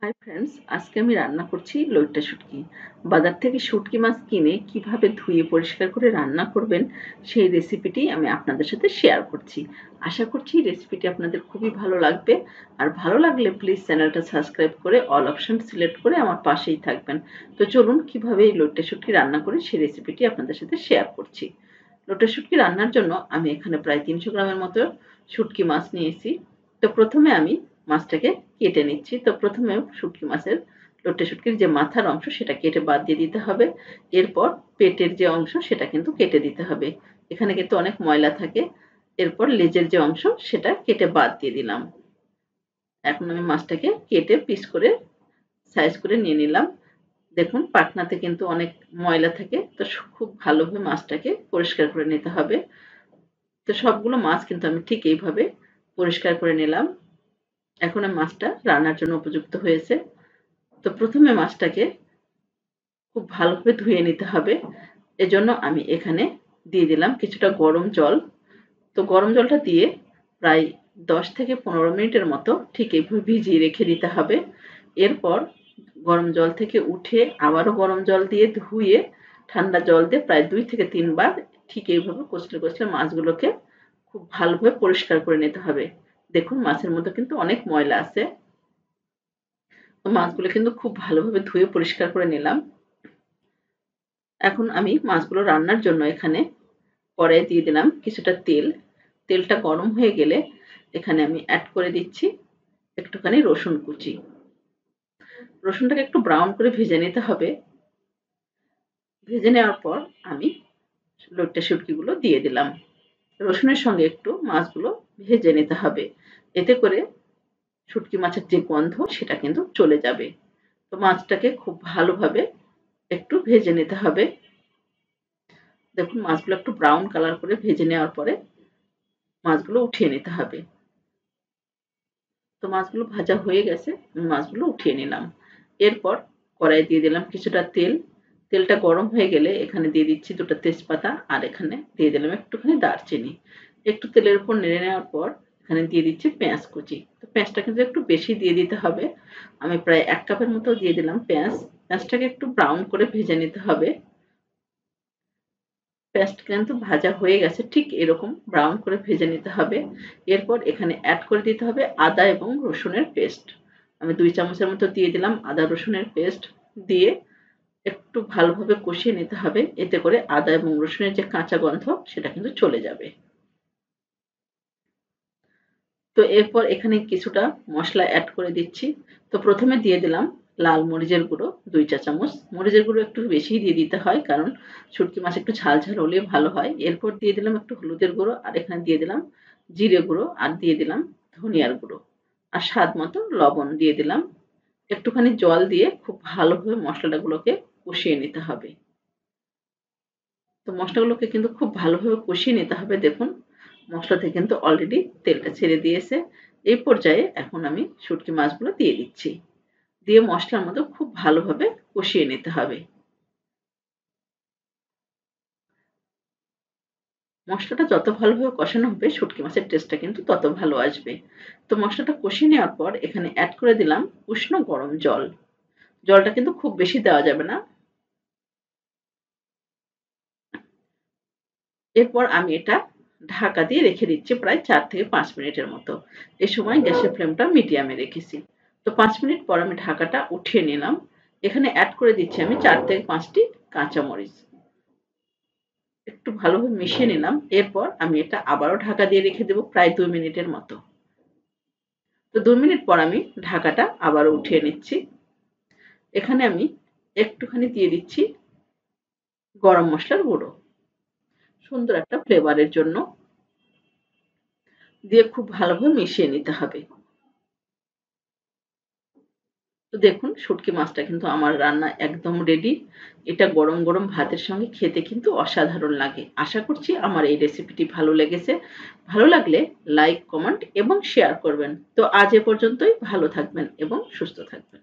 Hi friends, আজকে আমি রান্না করছি লইট্টা শুটকি। বাজার থেকে শুটকি মাছ কিনে কিভাবে ধুয়ে পরিষ্কার করে রান্না করবেন সেই রেসিপিটি আমি আপনাদের সাথে শেয়ার করছি। আশা করছি রেসিপিটি আপনাদের খুবই ভালো লাগবে। আর ভালো লাগলে প্লিজ চ্যানেলটা সাবস্ক্রাইব করে অল অপশন সিলেক্ট করে আমার পাশেই থাকবেন। তো চলুন কিভাবে এই লইট্টা শুটকি রান্না করি সেই রেসিপিটি আপনাদের সাথে শেয়ার করছি। লইট্টা শুটকি রান্নার জন্য আমি এখানে প্রায় 300 গ্রামের মতো শুটকি মাছ নিয়েছি। তো প্রথমে আমি মাছটাকে কেটে নিচ্ছি। তো প্রথমে শুটকি মাছের লইট্টা শুটকির যে মাথার অংশ সেটা কেটে বাদ দিয়ে দিতে হবে। এরপর পেটের যে অংশ সেটা কিন্তু কেটে দিতে হবে। এখানে কিন্তু অনেক ময়লা থাকে। এরপর লেজের যে অংশ সেটা কেটে বাদ দিয়ে দিলাম। এখন আমি মাছটাকে কেটে পিস করে সাইজ করে নিয়ে নিলাম। দেখুন পাখনাতে কিন্তু অনেক ময়লা থাকে। তো খুব ভালোভাবে মাছটাকে পরিষ্কার করে নিতে হবে। তো সবগুলো মাছ কিন্তু আমি ঠিক এইভাবে পরিষ্কার করে নিলাম। এখন মাছটা রান্নার জন্য উপযুক্ত হয়েছে। তো প্রথমে মাছটাকে খুব ভালোভাবে ধুয়ে নিতে হবে। এজন্য আমি এখানে দিয়ে দিলাম কিছুটা গরম জল। তো গরম জলটা দিয়ে প্রায় 10 থেকে 15 মিনিটের মতো ঠিক এইভাবে ভিজিয়ে রেখে দিতে হবে। এরপর গরম জল থেকে উঠে আবারও গরম জল দিয়ে ধুয়ে ঠান্ডা জল দিয়ে প্রায় 2 থেকে 3 বার ঠিক এইভাবে কচলে, কচলে মাছগুলোকে খুব ভালোভাবে পরিষ্কার করে নিতে হবে। দেখুন মাছের মধ্যে কিন্তু অনেক ময়লা আছে। তো মাছগুলো কিন্তু খুব ভালোভাবে ধুয়ে পরিষ্কার করে নিলাম। এখন আমি মাছগুলো রান্নার জন্য এখানে কড়াইয়ে দিয়ে দিলাম কিছুটা তেল। তেলটা গরম হয়ে গেলে এখানে আমি অ্যাড করে দিচ্ছি একটুখানি রসুন কুচি। রসুনটাকে একটু ব্রাউন করে ভেজে নিতে হবে। ভেজে নেওয়ার পর আমি লইট্টা শুটকিগুলো দিয়ে দিলাম। রসুনের সঙ্গে একটু মাছগুলো ভেজে নিতে হবে। এতে করে শুটকি মাছের যে গন্ধ সেটা কিন্তু চলে যাবে। তো মাছটাকে খুব ভালোভাবে একটু ভেজে নিতে হবে। দেখুন মাছগুলো একটু ব্রাউন কালার করে ভেজে নেওয়ার পরে মাছগুলো উঠিয়ে নিতে হবে। তো মাছগুলো ভাজা হয়ে গেছে, আমি মাছগুলো উঠিয়ে নিলাম। এরপর কড়াইয়ে দিয়ে দিলাম কিছুটা তেল। তেলটা গরম হয়ে গেলে এখানে দিয়ে দিচ্ছি 2টা তেজপাতা আর এখানে দিয়ে দিলাম একটুখানি দারচিনি। একটু তেলের উপর নেড়ে নেওয়ার পর এখানে দিয়ে দিচ্ছি পেঁয়াজ কুচি। তো পেঁয়াজটা কিন্তু একটু বেশি দিয়ে দিতে হবে। আমি প্রায় 1 কাপের মতো দিয়ে দিলাম পেঁয়াজ। পেঁয়াজটাকে একটু ব্রাউন করে ভেজে নিতে হবে। পেঁয়াজটা কিন্তু ভাজা হয়ে গেছে। ঠিক এরকম ব্রাউন করে ভেজে নিতে হবে। এরপর এখানে অ্যাড করে দিতে হবে আদা এবং রসুনের পেস্ট। আমি 2 চামচের মতো দিয়ে দিলাম আদা রসুনের পেস্ট। দিয়ে একটু ভালোভাবে কষিয়ে নিতে হবে। এতে করে আদা এবং রসুনের যে কাঁচা গন্ধ সেটা কিন্তু চলে যাবে। তো এরপর এখানে কিছুটা মসলা অ্যাড করে দিচ্ছি। তো প্রথমে দিয়ে দিলাম লাল মরিচের গুঁড়ো 2 চা চামচ। মরিচের গুঁড়ো একটু বেশিই দিয়ে দিতে হয় কারণ শুটকি মাছ একটু ঝাল, ঝাল হলে ভালো হয়। এরপর দিয়ে দিলাম একটু হলুদের গুঁড়ো আর এখানে দিয়ে দিলাম জিরে গুঁড়ো আর দিয়ে দিলাম ধনিয়ার গুঁড়ো। আর স্বাদ মতো লবণ দিয়ে দিলাম। একটুখানি জল দিয়ে খুব ভালোভাবে মসলাগুলোকে কষিয়ে নিতে হবে। তো মসলাগুলোকে কিন্তু খুব ভালোভাবে কষিয়ে নিতে হবে। দেখুন মসলা থেকে কিন্তু অলরেডি তেলটা ছেড়ে দিয়েছে। এই পর্যায়ে এখন আমি শুটকি মাছগুলো দিয়ে দিচ্ছি। দিয়ে মসলার মধ্যে খুব ভালোভাবে কষিয়ে নিতে হবে। মসলাটা যত ভালোভাবে কষানো হবে শুটকি মাছের টেস্টটা কিন্তু তত ভালো আসবে। তো মসলাটা কষিয়ে নেওয়ার পর এখানে অ্যাড করে দিলাম উষ্ণ গরম জল। জলটা কিন্তু খুব বেশি দেওয়া যাবে না। এরপর আমি এটা ঢাকা দিয়ে রেখে দিচ্ছি প্রায় 4 থেকে 5 মিনিটের মতো। এ সময় গ্যাসের ফ্লেমটা মিডিয়ামে রেখেছি। তো 5 মিনিট পর আমি ঢাকাটা উঠিয়ে নিলাম। এখানে অ্যাড করে দিচ্ছি আমি 4 থেকে 5 টি কাঁচামরিচ। একটু ভালোভাবে মিশিয়ে নিলাম। এরপর আমি এটা আবারও ঢাকা দিয়ে রেখে দেব প্রায় 2 মিনিটের মতো। তো 2 মিনিট পর আমি ঢাকাটা আবারও উঠিয়ে নিচ্ছি। এখানে আমি একটুখানি দিয়ে দিচ্ছি গরম মসলার গুঁড়ো। সুন্দর একটা ফ্লেভারের জন্য দিয়ে খুব ভালোভাবে মিশিয়ে নিতে হবে। তো দেখুন শুটকি মাছটা কিন্তু আমার রান্না একদম রেডি। এটা গরম, গরম ভাতের সঙ্গে খেতে কিন্তু অসাধারণ লাগে। আশা করছি আমার এই রেসিপিটি ভালো লেগেছে। ভালো লাগলে লাইক, কমেন্ট এবং শেয়ার করবেন। তো আজ এ পর্যন্তই। ভালো থাকবেন এবং সুস্থ থাকবেন।